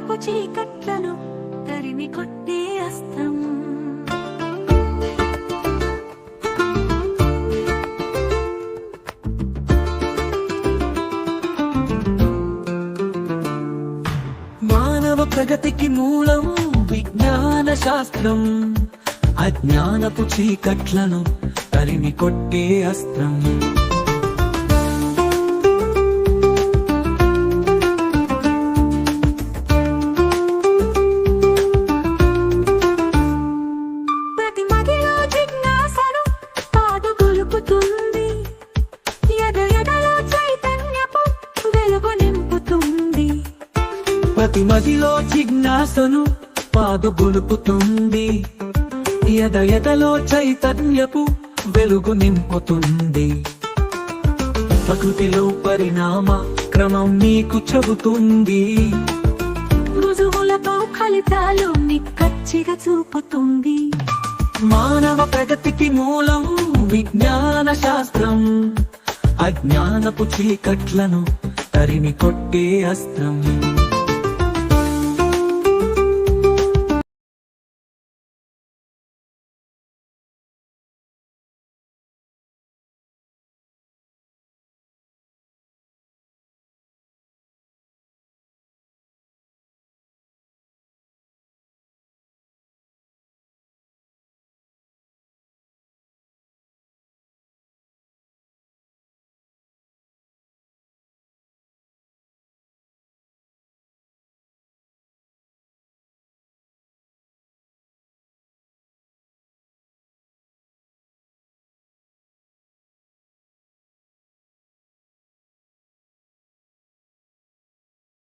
అజ్ఞానపు చీకట్లను తరిమి కొట్టే అస్త్రం. మానవ ప్రగతికి మూలం విజ్ఞాన శాస్త్రం, అజ్ఞానపు చీకట్లను తరిమి కొట్టే అస్త్రం. ప్రతి మదిలో జిజ్ఞాసను పాదుగొలుపుతుంది, ఎదలో చైతన్యపు వెలుగు నింపుతుంది. ప్రతి మదిలో జిజ్ఞాసను పాదుగొలుపుతుంది, ఎదలో చైతన్యపు వెలుగు నింపుతుంది. ప్రకృతిలో పరిణామ క్రమం నీకు చెబుతుంది, రుజువులతో ఫలితాలు నిక్కచ్చిగా చూపుతుంది. మానవ ప్రగతికి మూలం విజ్ఞాన శాస్త్రం, అజ్ఞానపు చీకట్లను తరిమి కొట్టే అస్త్రం.